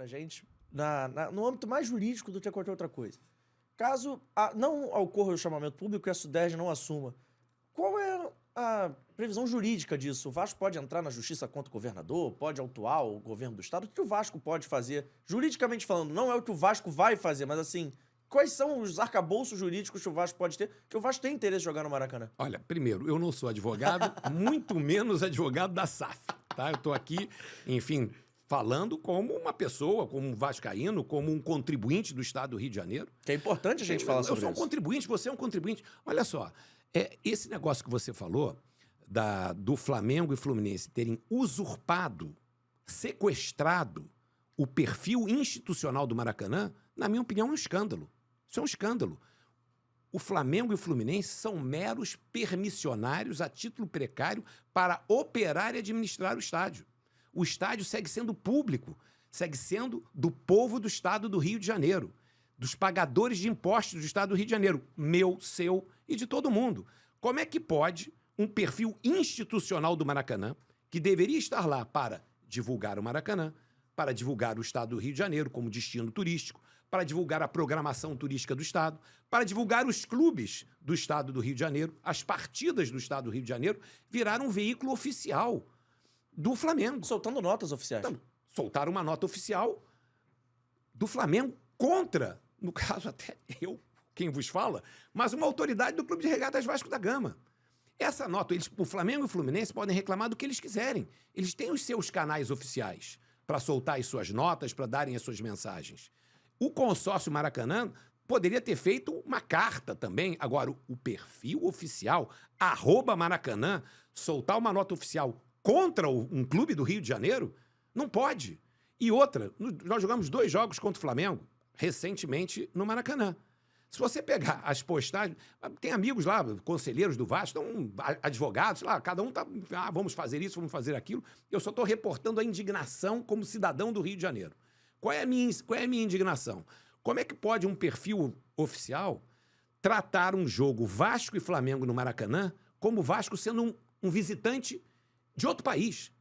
pra gente, no âmbito mais jurídico do que qualquer outra coisa. Caso não ocorra o chamamento público e a SUDERJ não assuma, qual é a previsão jurídica disso? O Vasco pode entrar na justiça contra o governador? Pode autuar o governo do estado? O que o Vasco pode fazer? Juridicamente falando, não é o que o Vasco vai fazer, mas assim, quais são os arcabouços jurídicos que o Vasco pode ter? Que o Vasco tem interesse em jogar no Maracanã. Olha, primeiro, eu não sou advogado, muito menos advogado da SAF, tá? Eu estou aqui, enfim, falando como uma pessoa, como um vascaíno, como um contribuinte do estado do Rio de Janeiro. Que é importante a gente falar sobre isso. Eu sou um contribuinte, você é um contribuinte. Olha só, esse negócio que você falou do Flamengo e Fluminense terem usurpado, sequestrado o perfil institucional do Maracanã, na minha opinião, é um escândalo. Isso é um escândalo. O Flamengo e o Fluminense são meros permissionários a título precário para operar e administrar o estádio. O estádio segue sendo público, segue sendo do povo do estado do Rio de Janeiro, dos pagadores de impostos do estado do Rio de Janeiro, meu, seu e de todo mundo. Como é que pode um perfil institucional do Maracanã, que deveria estar lá para divulgar o Maracanã, para divulgar o estado do Rio de Janeiro como destino turístico, para divulgar a programação turística do estado, para divulgar os clubes do estado do Rio de Janeiro, as partidas do estado do Rio de Janeiro, viraram um veículo oficial do Flamengo. Soltando notas oficiais. Então, soltaram uma nota oficial do Flamengo contra, no caso até eu, quem vos fala, mas uma autoridade do Clube de Regatas Vasco da Gama. Essa nota, o Flamengo e o Fluminense podem reclamar do que eles quiserem. Eles têm os seus canais oficiais para soltar as suas notas, para darem as suas mensagens. O consórcio Maracanã poderia ter feito uma carta também. Agora, o perfil oficial, @Maracanã, soltar uma nota oficial contra um clube do Rio de Janeiro, não pode. E outra, nós jogamos 2 jogos contra o Flamengo, recentemente, no Maracanã. Se você pegar as postagens, tem amigos lá, conselheiros do Vasco, advogados, lá, cada um tá, vamos fazer isso, vamos fazer aquilo. Eu só estou reportando a indignação como cidadão do Rio de Janeiro. Qual é a minha indignação? Como é que pode um perfil oficial tratar um jogo Vasco e Flamengo no Maracanã como o Vasco sendo um visitante de outro país?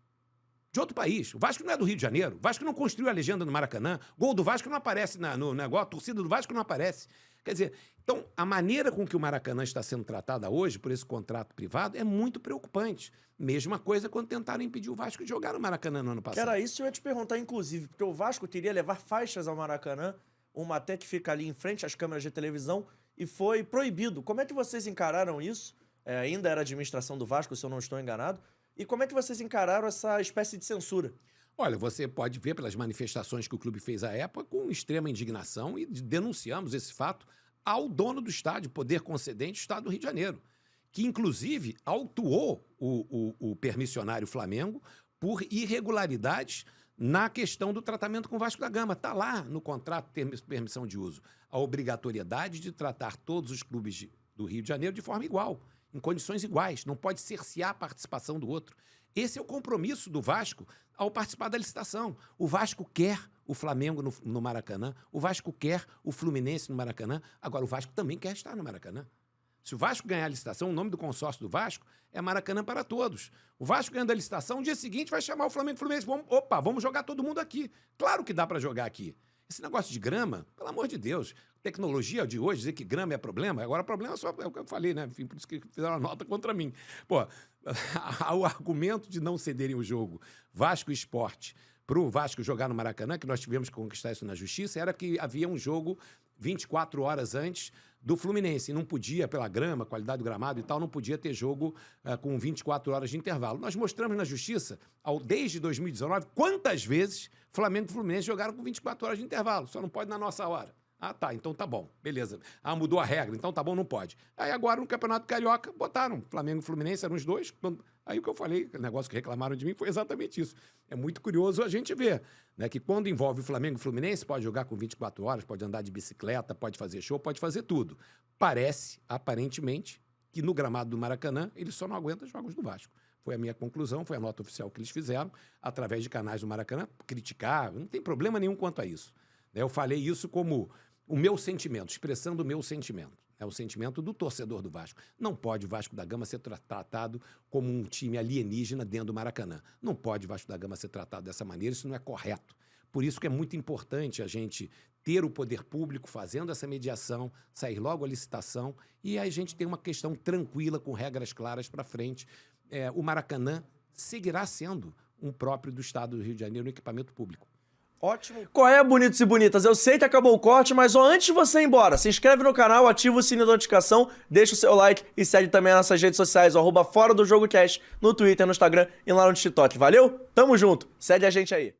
De outro país. O Vasco não é do Rio de Janeiro. O Vasco não construiu a legenda no Maracanã. Gol do Vasco não aparece no negócio. A torcida do Vasco não aparece. Quer dizer, então, a maneira com que o Maracanã está sendo tratada hoje por esse contrato privado é muito preocupante. Mesma coisa quando tentaram impedir o Vasco de jogar no Maracanã no ano passado. Que era isso que eu ia te perguntar, inclusive, porque o Vasco queria levar faixas ao Maracanã, uma até que fica ali em frente às câmeras de televisão, e foi proibido. Como é que vocês encararam isso? Ainda era a administração do Vasco, se eu não estou enganado. E como é que vocês encararam essa espécie de censura? Olha, você pode ver pelas manifestações que o clube fez à época com extrema indignação e denunciamos esse fato ao dono do estádio, poder concedente do estado do Rio de Janeiro, que inclusive autuou o permissionário Flamengo por irregularidades na questão do tratamento com o Vasco da Gama. Está lá no contrato de permissão de uso a obrigatoriedade de tratar todos os clubes do Rio de Janeiro de forma igual, em condições iguais, não pode cercear a participação do outro. Esse é o compromisso do Vasco ao participar da licitação. O Vasco quer o Flamengo no Maracanã, o Vasco quer o Fluminense no Maracanã, agora o Vasco também quer estar no Maracanã. Se o Vasco ganhar a licitação, o nome do consórcio do Vasco é Maracanã para Todos. O Vasco ganhando a licitação, no dia seguinte vai chamar o Flamengo e o Fluminense. Vamos jogar todo mundo aqui. Claro que dá para jogar aqui. Esse negócio de grama, pelo amor de Deus, tecnologia de hoje, dizer que grama é problema, agora o problema é o que eu falei, né? Enfim, por isso que fizeram a nota contra mim. Pô, o argumento de não cederem o jogo Vasco e Sport para o Vasco jogar no Maracanã, que nós tivemos que conquistar isso na justiça, era que havia um jogo 24 horas antes do Fluminense. E não podia, pela grama, qualidade do gramado e tal, não podia ter jogo com 24 horas de intervalo. Nós mostramos na justiça, desde 2019, quantas vezes Flamengo e Fluminense jogaram com 24 horas de intervalo. Só não pode na nossa hora. Ah, tá, então tá bom, beleza. Ah, mudou a regra, então tá bom, não pode. Aí agora no Campeonato Carioca botaram Flamengo e Fluminense, eram os dois. Aí o que eu falei, o negócio que reclamaram de mim foi exatamente isso. É muito curioso a gente ver, né, que quando envolve o Flamengo e o Fluminense, pode jogar com 24 horas, pode andar de bicicleta, pode fazer show, pode fazer tudo. Parece, aparentemente, que no gramado do Maracanã, eles só não aguentam os jogos do Vasco. Foi a minha conclusão, foi a nota oficial que eles fizeram, através de canais do Maracanã, criticar, não tem problema nenhum quanto a isso. Eu falei isso como o meu sentimento, expressando o meu sentimento. É o sentimento do torcedor do Vasco. Não pode o Vasco da Gama ser tratado como um time alienígena dentro do Maracanã. Não pode o Vasco da Gama ser tratado dessa maneira, isso não é correto. Por isso que é muito importante a gente ter o poder público fazendo essa mediação, sair logo a licitação e a gente ter uma questão tranquila, com regras claras para frente. O Maracanã seguirá sendo um próprio do Estado do Rio de Janeiro no equipamento público. Ótimo. Qual é, bonitos e bonitas? Eu sei que acabou o corte, mas antes de você ir embora, se inscreve no canal, ativa o sininho da notificação, deixa o seu like e segue também as nossas redes sociais, @ForaDoJogoCast, no Twitter, no Instagram e lá no TikTok. Valeu? Tamo junto. Segue a gente aí.